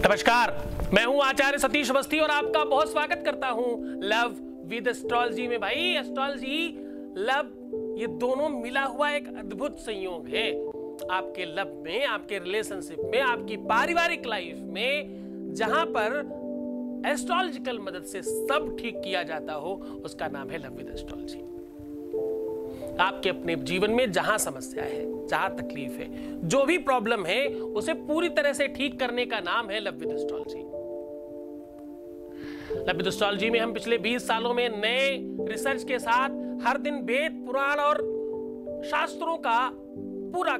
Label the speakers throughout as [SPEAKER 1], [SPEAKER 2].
[SPEAKER 1] नमस्कार, मैं हूं आचार्य सतीश अवस्थी और आपका बहुत स्वागत करता हूं लव विद एस्ट्रोलॉजी में। भाई एस्ट्रोलॉजी लव ये दोनों मिला हुआ एक अद्भुत संयोग है। आपके लव में, आपके रिलेशनशिप में, आपकी पारिवारिक लाइफ में जहां पर एस्ट्रोलॉजिकल मदद से सब ठीक किया जाता हो, उसका नाम है लव विद एस्ट्रोलॉजी। आपके अपने जीवन में जहां समस्या है, जहां तकलीफ है, जो भी प्रॉब्लम है, उसे पूरी तरह से ठीक करने का नाम है love with astrology. Love with astrology में हम पिछले 20 सालों में नए रिसर्च के साथ हर दिन वेद, पुराण और शास्त्रों का पूरा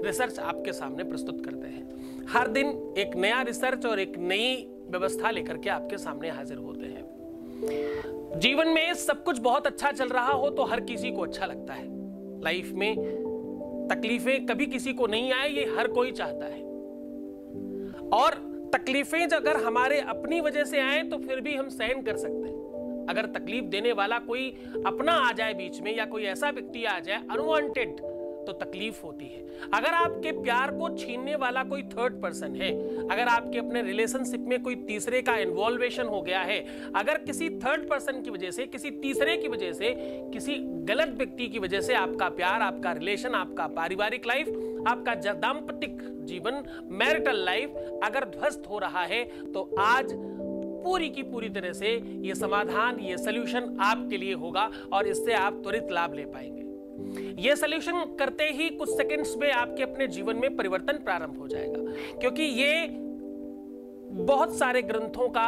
[SPEAKER 1] रिसर्च आपके सामने प्रस्तुत करते हैं। हर दिन एक नया रिसर्च और एक नई व्यवस्था लेकर के आपके सामने हाजिर होते हैं। जीवन में सब कुछ बहुत अच्छा चल रहा हो तो हर किसी को अच्छा लगता है। लाइफ में तकलीफें कभी किसी को नहीं आए, ये हर कोई चाहता है। और तकलीफें अगर हमारे अपनी वजह से आए तो फिर भी हम सहन कर सकते हैं। अगर तकलीफ देने वाला कोई अपना आ जाए बीच में, या कोई ऐसा व्यक्ति आ जाए अनवांटेड, तो तकलीफ होती है। अगर आपके प्यार को छीनने वाला कोई थर्ड पर्सन है, अगर आपके अपने रिलेशनशिप में कोई तीसरे का इन्वॉल्वेशन हो गया है, अगर किसी थर्ड पर्सन की वजह से, किसी तीसरे की वजह से, किसी गलत व्यक्ति की वजह से आपका प्यार, आपका रिलेशन, आपका पारिवारिक लाइफ, आपका दाम्पतिक जीवन, मैरिटल लाइफ अगर ध्वस्त हो रहा है, तो आज पूरी की पूरी तरह से ये समाधान, ये सॉल्यूशन आपके लिए होगा और इससे आप त्वरित लाभ ले पाएंगे। यह सॉल्यूशन करते ही कुछ सेकंड्स में आपके अपने जीवन में परिवर्तन प्रारंभ हो जाएगा, क्योंकि ये बहुत सारे ग्रंथों का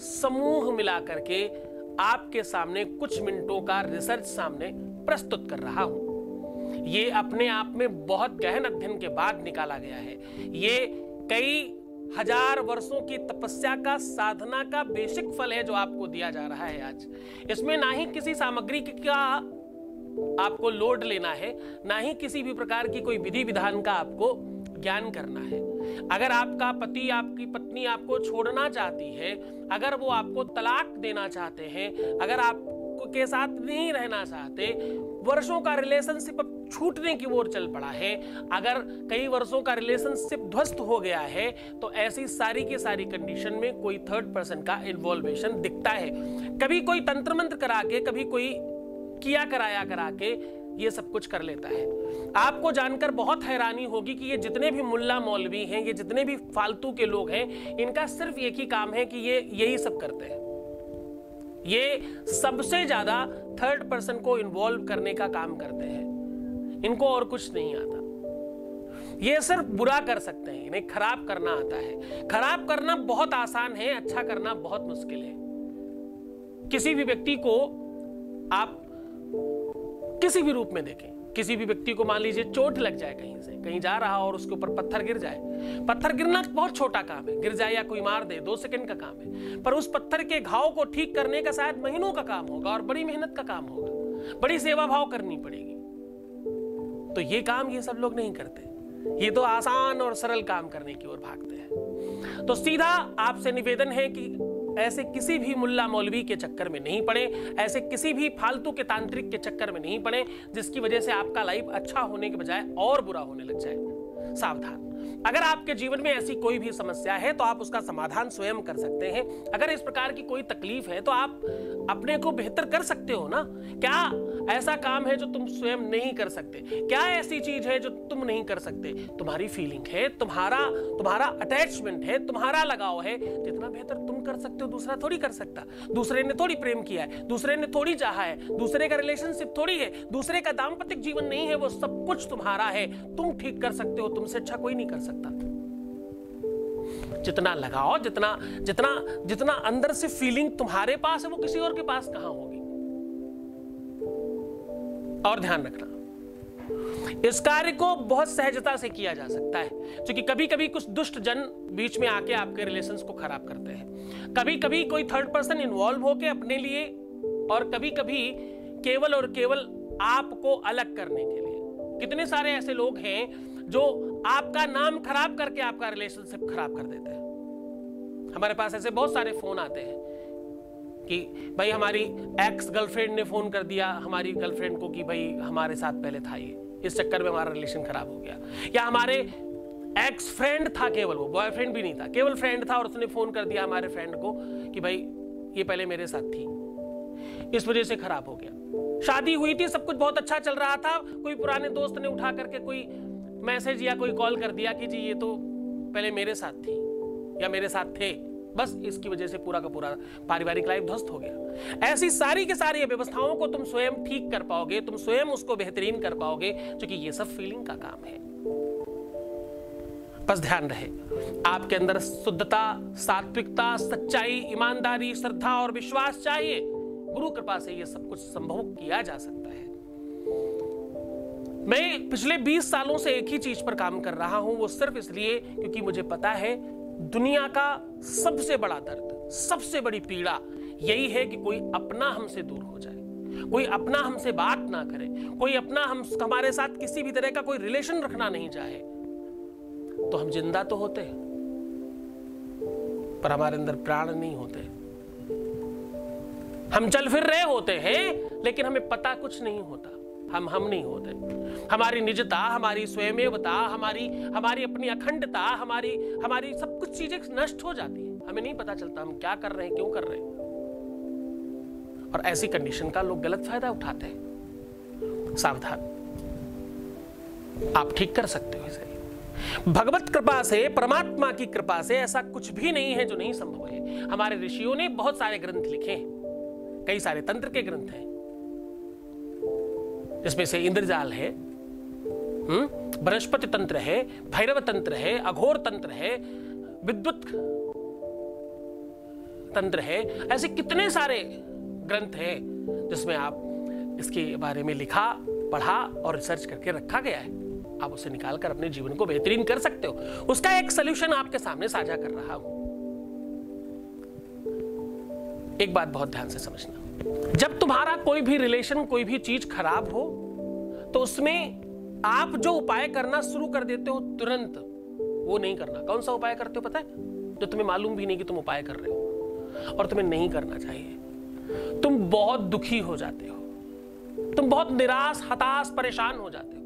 [SPEAKER 1] समूह मिला करके आपके सामने कुछ मिनटों का रिसर्च सामने प्रस्तुत कर रहा हूं। ये अपने आप में बहुत गहन अध्ययन के बाद निकाला गया है। ये कई हजार वर्षों की तपस्या का, साधना का बेसिक फल है जो आपको दिया जा रहा है आज। इसमें ना ही किसी सामग्री का आपको लोड लेना है, ना ही किसी भी प्रकार की कोई विधि विधान का आपको ज्ञान करना है। अगर आपका पति, आपकी पत्नी आपको छोड़ना चाहती है, अगर वो आपको तलाक देना चाहते हैं, अगर आपके साथ नहीं रहना चाहते, वर्षों का रिलेशनशिप अब छूटने की ओर चल पड़ा है, अगर कई वर्षों का रिलेशनशिप ध्वस्त हो गया है, तो ऐसी सारी की सारी कंडीशन में कोई थर्ड पर्सन का इन्वॉल्वेशन दिखता है। कभी कोई तंत्र मंत्र करा के, कभी कोई किया कराया करा के ये सब कुछ कर लेता है। आपको जानकर बहुत हैरानी होगी कि ये जितने भी मुल्ला मौलवी हैं, ये जितने भी फालतू के लोग हैं, इनका सिर्फ एक ही काम है कि ये यही सब करते हैं। ये सबसे ज्यादा थर्ड पर्सन को इन्वॉल्व करने का काम करते हैं। इनको और कुछ नहीं आता। ये सिर्फ बुरा कर सकते हैं, इन्हें खराब करना आता है। खराब करना बहुत आसान है, अच्छा करना बहुत मुश्किल है। किसी भी व्यक्ति को आप किसी भी रूप में देखें, किसी भी व्यक्ति को मान लीजिए चोट लग जाए, कहीं से कहीं जा रहा और उसके ऊपर पत्थर गिर जाए। पत्थर गिरना बहुत छोटा काम है, गिर जाए या कोई मार दे, 2 सेकंड का काम है, पर उस पत्थर के घाव को ठीक करने का शायद महीनों का काम होगा और बड़ी मेहनत का काम होगा, बड़ी सेवा भाव करनी पड़ेगी। तो ये काम ये सब लोग नहीं करते, ये तो आसान और सरल काम करने की ओर भागते हैं। तो सीधा आपसे निवेदन है कि ऐसे किसी भी मुल्ला मौलवी के चक्कर में नहीं पड़े, ऐसे किसी भी फालतू के तांत्रिक के चक्कर में नहीं पड़े, जिसकी वजह से आपका लाइफ अच्छा होने के बजाय और बुरा होने लग जाए। सावधान। अगर आपके जीवन में ऐसी कोई भी समस्या है तो आप उसका समाधान स्वयं कर सकते हैं। अगर इस प्रकार की कोई तकलीफ है तो आप अपने को बेहतर कर सकते हो ना। क्या ऐसा काम है जो तुम स्वयं नहीं कर सकते? क्या ऐसी चीज है जो तुम नहीं कर सकते? तुम्हारी फीलिंग है, तुम्हारा अटैचमेंट है, तुम्हारा लगाव है। जितना बेहतर तुम कर सकते हो दूसरा थोड़ी कर सकता। दूसरे ने थोड़ी प्रेम किया है, दूसरे ने थोड़ी चाहा है, दूसरे का रिलेशनशिप थोड़ी है, दूसरे का दाम्पतिक जीवन नहीं है, वो सब कुछ तुम्हारा है। तुम ठीक कर सकते हो, तुमसे अच्छा कोई नहीं कर सकता। जितना लगाओ, जितना अंदर से फीलिंग तुम्हारे पास है, वो किसी और के पास कहां होगी। और ध्यान रखना, इस कार्य को बहुत सहजता से किया जा सकता है, क्योंकि कभी कभी कुछ दुष्ट जन बीच में आके आपके रिलेशंस को खराब करते हैं। कभी कभी कोई थर्ड पर्सन इन्वॉल्व होके अपने लिए, और कभी कभी केवल और केवल आपको अलग करने के लिए। कितने सारे ऐसे लोग हैं जो आपका नाम खराब करके आपका रिलेशनशिप खराब कर देते हैं। हमारे पास ऐसे बहुत सारे फोन आते हैं कि भाई हमारी एक्स गर्लफ्रेंड ने फोन कर दिया हमारी गर्लफ्रेंड को कि भाई हमारे साथ पहले था ये, इस चक्कर में हमारा रिलेशन खराब हो गया। या हमारे एक्स फ्रेंड था केवल, वो बॉयफ्रेंड भी नहीं था, केवल फ्रेंड था, और उसने फोन कर दिया हमारे फ्रेंड को कि भाई ये पहले मेरे साथ थी, इस वजह से खराब हो गया। शादी हुई थी, सब कुछ बहुत अच्छा चल रहा था, कोई पुराने दोस्त ने उठा करके कोई मैसेज या कोई कॉल कर दिया कि जी ये तो पहले मेरे साथ थी या मेरे साथ थे, बस इसकी वजह से पूरा का पूरा पारिवारिक लाइफ ध्वस्त हो गया। ऐसी सारी की सारी व्यवस्थाओं को तुम स्वयं ठीक कर पाओगे, तुम स्वयं उसको बेहतरीन कर पाओगे, क्योंकि ये सब फीलिंग का काम है। बस ध्यान रहे आपके अंदर शुद्धता, सात्विकता, सच्चाई, ईमानदारी, श्रद्धा और विश्वास चाहिए। गुरु कृपा से ये सब कुछ संभव किया जा सकता है। मैं पिछले 20 सालों से एक ही चीज पर काम कर रहा हूं, वो सिर्फ इसलिए क्योंकि मुझे पता है दुनिया का सबसे बड़ा दर्द, सबसे बड़ी पीड़ा यही है कि कोई अपना हमसे दूर हो जाए, कोई अपना हमसे बात ना करे, कोई अपना हमारे साथ किसी भी तरह का कोई रिलेशन रखना नहीं चाहे। तो हम जिंदा तो होते हैं पर हमारे अंदर प्राण नहीं होते। हम चल फिर रहे होते हैं लेकिन हमें पता कुछ नहीं होता, हम नहीं होते। हमारी निजता, हमारी स्वयमेवता, हमारी अपनी अखंडता, हमारी सब कुछ चीजें नष्ट हो जाती है, हमें नहीं पता चलता हम क्या कर रहे हैं, क्यों कर रहे हैं। और ऐसी कंडीशन का लोग गलत फायदा उठाते हैं। सावधान, आप ठीक कर सकते हो इसे। भगवत कृपा से, परमात्मा की कृपा से ऐसा कुछ भी नहीं है जो नहीं संभव है। हमारे ऋषियों ने बहुत सारे ग्रंथ लिखे हैं, कई सारे तंत्र के ग्रंथ हैं, जिसमें से इंद्रजाल है, बृहस्पति तंत्र है, भैरव तंत्र है, अघोर तंत्र है, विद्युत तंत्र है। ऐसे कितने सारे ग्रंथ हैं जिसमें आप इसके बारे में लिखा, पढ़ा और रिसर्च करके रखा गया है। आप उसे निकालकर अपने जीवन को बेहतरीन कर सकते हो। उसका एक सलूशन आपके सामने साझा कर रहा हूं। एक बात बहुत ध्यान से समझना, जब तुम्हारा कोई भी रिलेशन, कोई भी चीज खराब हो तो उसमें आप जो उपाय करना शुरू कर देते हो तुरंत, वो नहीं करना। कौन सा उपाय करते हो पता है? जो तुम्हें मालूम भी नहीं कि तुम उपाय कर रहे हो और तुम्हें नहीं करना चाहिए। तुम बहुत दुखी हो जाते हो, तुम बहुत निराश, हताश, परेशान हो जाते हो।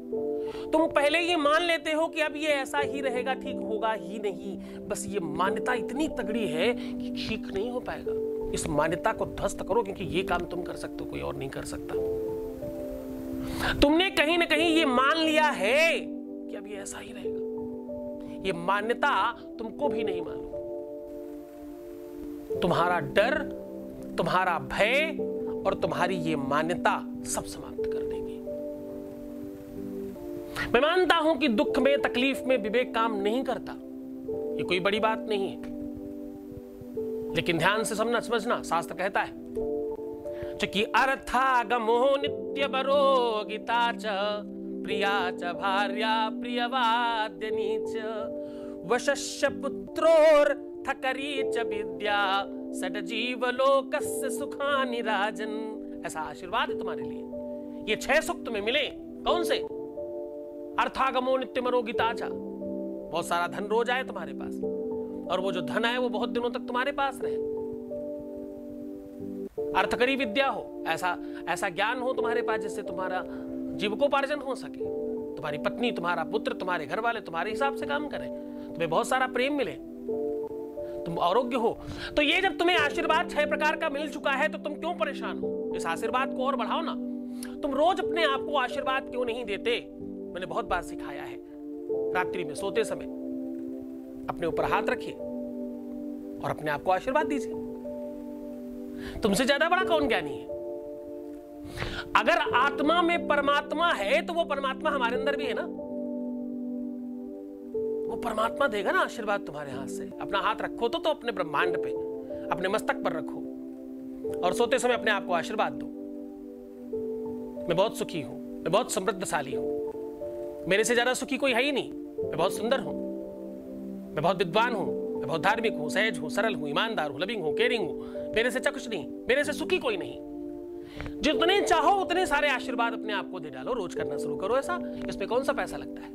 [SPEAKER 1] तुम पहले ये मान लेते हो कि अब ये ऐसा ही रहेगा, ठीक होगा ही नहीं। बस ये मान्यता इतनी तगड़ी है कि ठीक नहीं हो पाएगा। इस मान्यता को ध्वस्त करो, क्योंकि ये काम तुम कर सकते हो, कोई और नहीं कर सकता। तुमने कहीं ना कहीं ये मान लिया है कि अब ये ऐसा ही रहेगा। ये मान्यता तुमको भी नहीं मालूम। तुम्हारा डर, तुम्हारा भय और तुम्हारी ये मान्यता सब समाप्त कर देगी। मैं मानता हूं कि दुख में, तकलीफ में विवेक काम नहीं करता, ये कोई बड़ी बात नहीं है। लेकिन ध्यान से समझना, शास्त्र कहता है कि अर्थागमो नित्य बरो गीता च प्रिया च भार्या प्रियवाद्य नीच वशस्य पुत्रोर थकरी च विद्या सट जीवलोकस्य सुखानि राजन। ऐसा आशीर्वाद है तुम्हारे लिए। ये 6 सुख तुम्हें मिले। कौन से? अर्थागमो नित्य मरो गीता च, बहुत सारा धन रोज आए तुम्हारे पास, और वो जो धन है वो बहुत दिनों तक तुम्हारे पास रहे। अर्थकरी विद्या हो, ऐसा ज्ञान हो तुम्हारे पास जिससे तुम्हारा जीविकोपार्जन हो सके। तुम्हारी पत्नी, तुम्हारा पुत्र, तुम्हारे घर वाले तुम्हारे हिसाब से काम करें, तुम्हें बहुत सारा प्रेम मिले, तुम आरोग्य हो। तो ये जब तुम्हें आशीर्वाद 6 प्रकार का मिल चुका है तो तुम क्यों परेशान हो? इस आशीर्वाद को और बढ़ाओ ना। तुम रोज अपने आप को आशीर्वाद क्यों नहीं देते? मैंने बहुत बार सिखाया है, रात्रि में सोते समय अपने ऊपर हाथ रखिए और अपने आप को आशीर्वाद दीजिए। तुमसे ज्यादा बड़ा कौन ज्ञानी है? अगर आत्मा में परमात्मा है तो वो परमात्मा हमारे अंदर भी है ना। वो परमात्मा देगा ना आशीर्वाद तुम्हारे हाथ से। अपना हाथ रखो तो अपने ब्रह्मांड पे, अपने मस्तक पर रखो और सोते समय अपने आप को आशीर्वाद दो। मैं बहुत सुखी हूं, मैं बहुत समृद्धशाली हूं, मेरे से ज्यादा सुखी कोई है ही नहीं। मैं बहुत सुंदर हूं, मैं बहुत विद्वान हूं, मैं बहुत धार्मिक हूं, सहज हूं, सरल हूं, ईमानदार हूं, लविंग हूं, केयरिंग हूं। मेरे से कुछ नहीं, मेरे से सुखी कोई नहीं। जितने चाहो उतने सारे आशीर्वाद अपने आप को दे डालो, रोज करना शुरू करो ऐसा। इसमें कौन सा पैसा लगता है?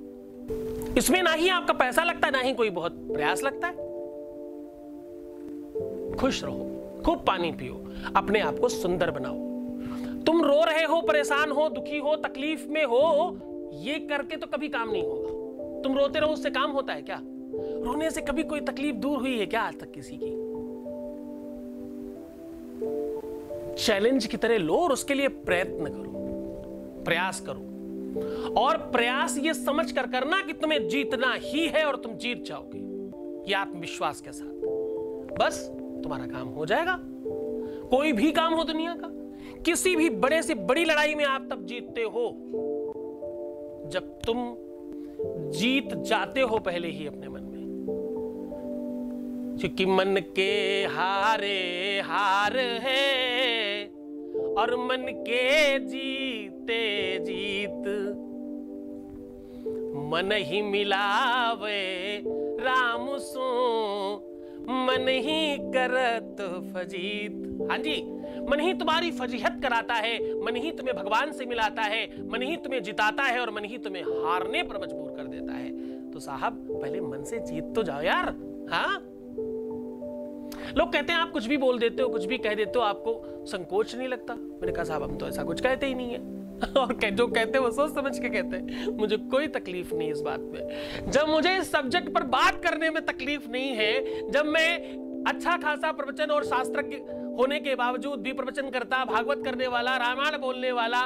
[SPEAKER 1] इसमें ना ही आपका पैसा लगता है, ना ही कोई बहुत प्रयास लगता है। खुश रहो, खूब पानी पियो, अपने आप को सुंदर बनाओ। तुम रो रहे हो, परेशान हो, दुखी हो, तकलीफ में हो, ये करके तो कभी काम नहीं होगा। तुम रोते रहो उससे काम होता है क्या? रोने से कभी कोई तकलीफ दूर हुई है क्या आज तक किसी की? चैलेंज की तरह लो और उसके लिए प्रयत्न करो, प्रयास करो, और प्रयास ये समझ कर करना कि तुम्हें जीतना ही है और तुम जीत जाओगे, ये आत्मविश्वास के साथ। बस तुम्हारा काम हो जाएगा। कोई भी काम हो दुनिया का, किसी भी बड़े से बड़ी लड़ाई में आप तब जीतते हो जब तुम जीत जाते हो पहले ही अपने मन में। क्योंकि मन के हारे हार है और मन के जीते जीत, मन ही मिलावे राम सो मन ही करत फजीत। हाँ जी, मन ही तुम्हारी फजीहत कराता है, मन ही तुम्हें भगवान से मिलाता है, मन ही तुम्हें जिताता है और मन ही तुम्हें हारने पर मजबूर कर देता है। तो साहब पहले मन से जीत तो जाओ यार। हाँ, लोग कहते हैं आप कुछ भी बोल देते हो, कुछ भी कह देते हो, आपको संकोच नहीं लगता? मैंने कहा साहब हम तो ऐसा कुछ कहते ही नहीं है और जो कहते हैं वो सोच समझ के कहते हैं। मुझे कोई तकलीफ नहीं इस बात में। जब मुझे इस सब्जेक्ट पर बात करने में तकलीफ नहीं है, जब मैं अच्छा खासा प्रवचन और शास्त्रज्ञ होने के बावजूद भी प्रवचन करता, भागवत करने वाला, रामायण बोलने वाला,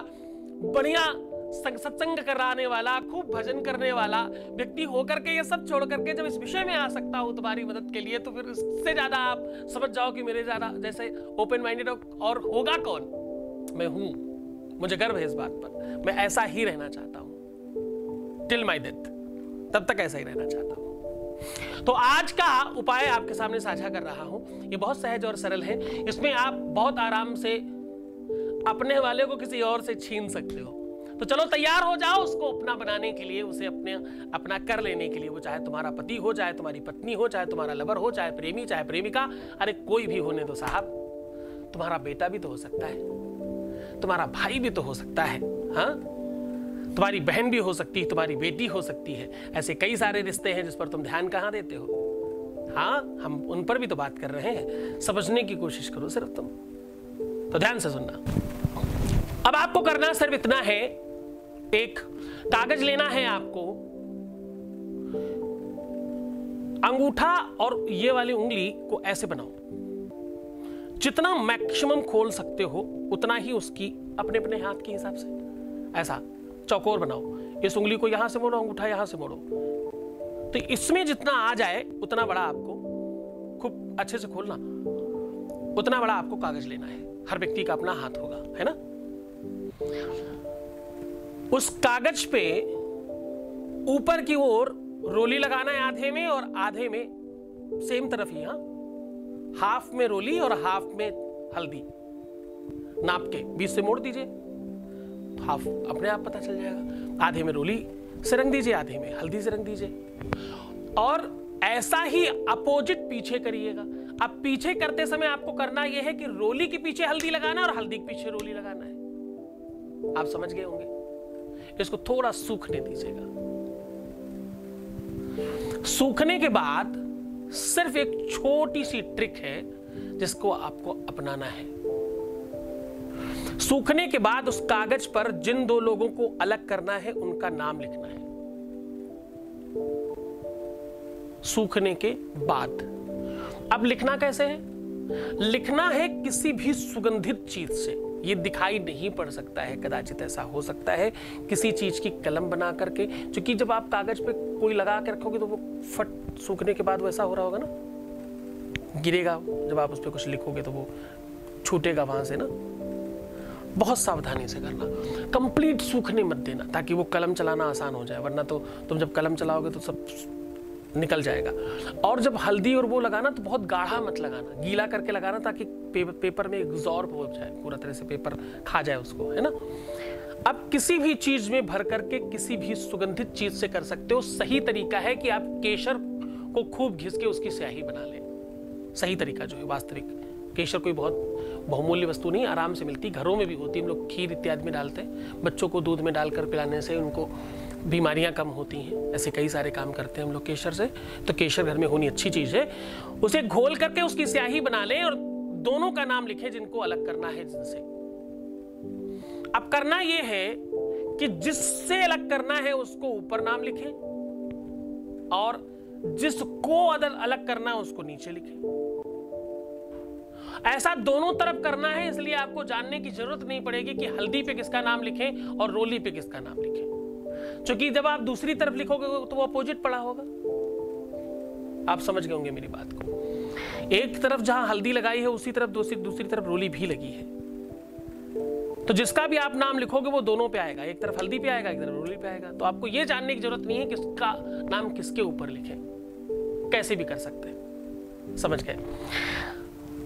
[SPEAKER 1] बढ़िया सत्संग कराने वाला, खूब भजन करने वाला व्यक्ति होकर के ये सब छोड़ करके जब इस विषय में आ सकता हूं तुम्हारी मदद के लिए, तो फिर इससे ज्यादा आप समझ जाओ कि मेरे ज्यादा जैसे ओपन माइंडेड और होगा कौन? मैं हूं, मुझे गर्व है इस बात पर। मैं ऐसा ही रहना चाहता हूं टिल माय डेथ, तब तक ऐसा ही रहना चाहता हूं। तो आज का उपाय आपके सामने साझा कर रहा हूं। ये बहुत सहज और सरल है। इसमें आप बहुत आराम से अपने वाले को किसी और से छीन सकते हो। तो चलो तैयार हो जाओ उसको अपना बनाने के लिए, उसे अपना कर लेने के लिए। वो चाहे तुम्हारा पति हो, चाहे तुम्हारी पत्नी हो, चाहे तुम्हारा लवर हो, चाहे प्रेमी, चाहे प्रेमिका, अरे कोई भी होने दो साहब। तुम्हारा बेटा भी तो हो सकता है, तुम्हारा भाई भी तो हो सकता है, हाँ, तुम्हारी बहन भी हो सकती है, तुम्हारी बेटी हो सकती है। ऐसे कई सारे रिश्ते हैं जिस पर तुम ध्यान कहां देते हो। हाँ, हम उन पर भी तो बात कर रहे हैं। समझने की कोशिश करो सिर्फ तुम। तो ध्यान से सुनना। अब आपको करना सिर्फ इतना है, एक कागज लेना है आपको, अंगूठा और ये वाली उंगली को ऐसे बनाओ, जितना मैक्सिमम खोल सकते हो उतना ही उसकी अपने अपने हाथ के हिसाब से ऐसा चौकोर बनाओ। इस उंगली को यहां से मोड़ो, अंगूठा यहां से मोड़ो, तो इसमें जितना आ जाए उतना बड़ा आपको, खूब अच्छे से खोलना, उतना बड़ा आपको कागज लेना है। हर व्यक्ति का अपना हाथ होगा, है ना। उस कागज पे ऊपर की ओर रोली लगाना है आधे में और आधे में सेम तरफ ही, हाँ, हाफ में रोली और हाफ में हल्दी नाप के बीच से मोड़ दीजिए, हाफ अपने आप पता चल जाएगा। आधे में रोली से रंग दीजिए, आधे में हल्दी से रंग दीजिए और ऐसा ही अपोजिट पीछे करिएगा। अब पीछे करते समय आपको करना यह है कि रोली के पीछे हल्दी लगाना और हल्दी के पीछे रोली लगाना है। आप समझ गए होंगे। इसको थोड़ा सूखने दीजिएगा। सूखने के बाद सिर्फ एक छोटी सी ट्रिक है जिसको आपको अपनाना है। सूखने के बाद उस कागज पर जिन दो लोगों को अलग करना है उनका नाम लिखना है। सूखने के बाद अब लिखना कैसे है? लिखना है किसी भी सुगंधित चीज से। ये दिखाई नहीं पड़ सकता है, कदाचित ऐसा हो सकता है किसी चीज की कलम बना करके, क्योंकि जब आप कागज पे कोई लगा के रखोगे तो वो फट सूखने के बाद वैसा हो रहा होगा ना, गिरेगा। जब आप उस पर कुछ लिखोगे तो वो छूटेगा वहां से ना। बहुत सावधानी से करना, कंप्लीट सूखने मत देना ताकि वो कलम चलाना आसान हो जाए, वरना तो तुम जब कलम चलाओगे तो सब निकल जाएगा। और जब हल्दी और वो लगाना तो बहुत गाढ़ा मत लगाना, गीला करके लगाना ताकि पेपर में एब्जॉर्ब हो जाए, पूरा तरह से पेपर खा जाए उसको, है ना। अब किसी भी चीज में भर करके किसी भी सुगंधित चीज से कर सकते हो। सही तरीका है कि आप केसर को खूब घिस के उसकी स्याही बना लें। सही तरीका जो है वास्तविक। केसर कोई बहुत बहुमूल्य वस्तु नहीं, आराम से मिलती, घरों में भी होती। हम लोग खीर इत्यादि में डालते हैं, बच्चों को दूध में डालकर पिलाने से उनको बीमारियां कम होती हैं। ऐसे कई सारे काम करते हैं हम लोग केसर से। तो केसर घर में होनी अच्छी चीज है। उसे घोल करके उसकी स्याही बना लें और दोनों का नाम लिखें जिनको अलग करना है जिनसे। अब करना यह है कि जिससे अलग करना है उसको ऊपर नाम लिखें और जिसको अलग करना है उसको नीचे लिखें। ऐसा दोनों तरफ करना है, इसलिए आपको जानने की जरूरत नहीं पड़ेगी कि हल्दी पे किसका नाम लिखें और रोली पे किसका नाम लिखें, क्योंकि जब आप दूसरी तरफ लिखोगे तो वो अपोजिट पड़ा होगा। आप समझ गए होंगे मेरी बात को। एक तरफ जहां हल्दी लगाई है उसी तरफ दूसरी तरफ रोली भी लगी है, तो जिसका भी आप नाम लिखोगे वो दोनों पे आएगा, एक तरफ हल्दी पे आएगा, एक तरफ रोली पे आएगा। तो आपको ये जानने की जरूरत नहीं है किसका नाम किसके ऊपर लिखें, कैसे भी कर सकते हैं। समझ गए?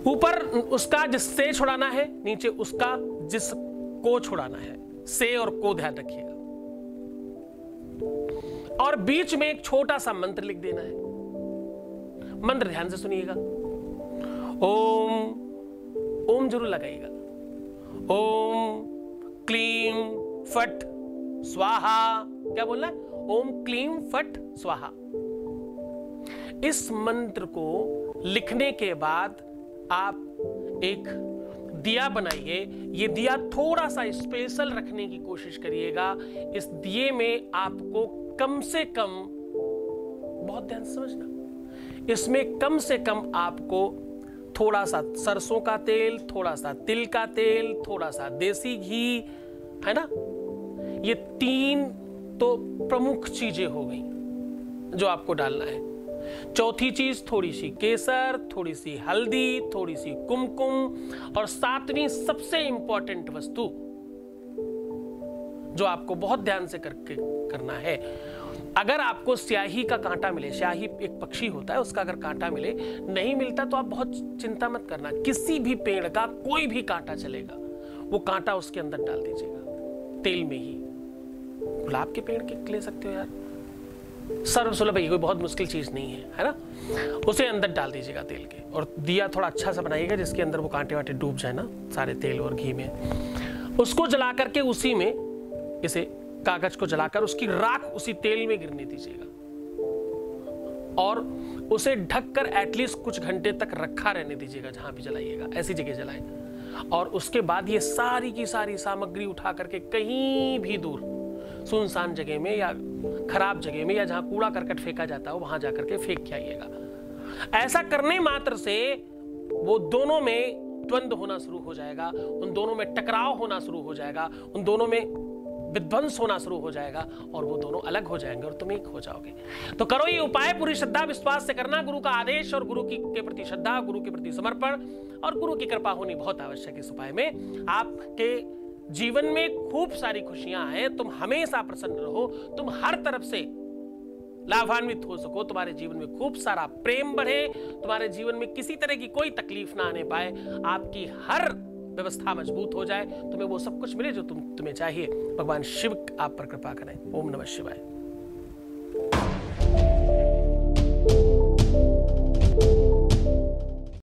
[SPEAKER 1] ऊपर उसका जिससे छुड़ाना है, नीचे उसका जिसको छुड़ाना है। से और को ध्यान रखिएगा। और बीच में एक छोटा सा मंत्र लिख देना है। मंत्र ध्यान से सुनिएगा। ओम, ओम जरूर लगाइएगा। ओम क्लीम फट स्वाहा। क्या बोलना है? ओम क्लीम फट स्वाहा। इस मंत्र को लिखने के बाद आप एक दिया बनाइए। ये दिया थोड़ा सा स्पेशल रखने की कोशिश करिएगा। इस दिए में आपको कम से कम, बहुत ध्यान से समझना, इसमें कम से कम आपको थोड़ा सा सरसों का तेल, थोड़ा सा तिल का तेल, थोड़ा सा देसी घी, है ना। ये 3 तो प्रमुख चीजें हो गई जो आपको डालना है। चौथी चीज थोड़ी सी केसर, थोड़ी सी हल्दी, थोड़ी सी कुमकुम, और 7वीं सबसे इंपॉर्टेंट वस्तु जो आपको बहुत ध्यान से करके करना है, अगर आपको स्याही का कांटा मिले, स्याही एक पक्षी होता है, उसका अगर कांटा मिले, नहीं मिलता तो आप बहुत चिंता मत करना, किसी भी पेड़ का कोई भी कांटा चलेगा, वो कांटा उसके अंदर डाल दीजिएगा तेल में ही। गुलाब के पेड़ के ले सकते हो यार, सर्वसुलभ है, कोई बहुत मुश्किल चीज नहीं है ना। उसे अंदर डाल दीजिएगा तेल के, और दिया थोड़ा अच्छा सा बनाइएगा जिसके अंदर वो कांटे वाटे डूब जाए ना सारे तेल और घी में। उसको जला करके उसी में इसे कागज को जलाकर उसकी राख उसी तेल में गिरने दीजिएगा, और उसे ढककर एटलीस्ट कुछ घंटे तक रखा रहने दीजिएगा। जहां भी जलाइएगा ऐसी जगह जलाएं, और उसके बाद ये सारी की सारी सामग्री उठा करके कहीं भी दूर सुनसान जगह में या खराब जगह में या जहां कूड़ा करकट फेंका जाता है वहां जाकर के फेंक के आइएगा। ऐसा करने मात्र से वो दोनों में द्वंद्व होना शुरू हो जाएगा, उन दोनों में टकराव होना शुरू हो जाएगा, उन दोनों में विध्वंस होना शुरू हो जाएगा, और वो दोनों अलग हो जाएंगे और तुम एक हो जाओगे। तो करो ये उपाय पूरी श्रद्धा विश्वास से करना। गुरु का आदेश और गुरु के प्रति श्रद्धा, गुरु के प्रति समर्पण और गुरु की कृपा होनी बहुत आवश्यक है। इस उपाय में आपके जीवन में खूब सारी खुशियां हैं, तुम हमेशा प्रसन्न रहो, तुम हर तरफ से लाभान्वित हो सको, तुम्हारे जीवन में खूब सारा प्रेम बढ़े, तुम्हारे जीवन में किसी तरह की कोई तकलीफ ना आने पाए, आपकी हर व्यवस्था मजबूत हो जाए, तुम्हें वो सब कुछ मिले जो तुम्हें चाहिए। भगवान शिव आप पर कृपा करें। ओम नमः शिवाय।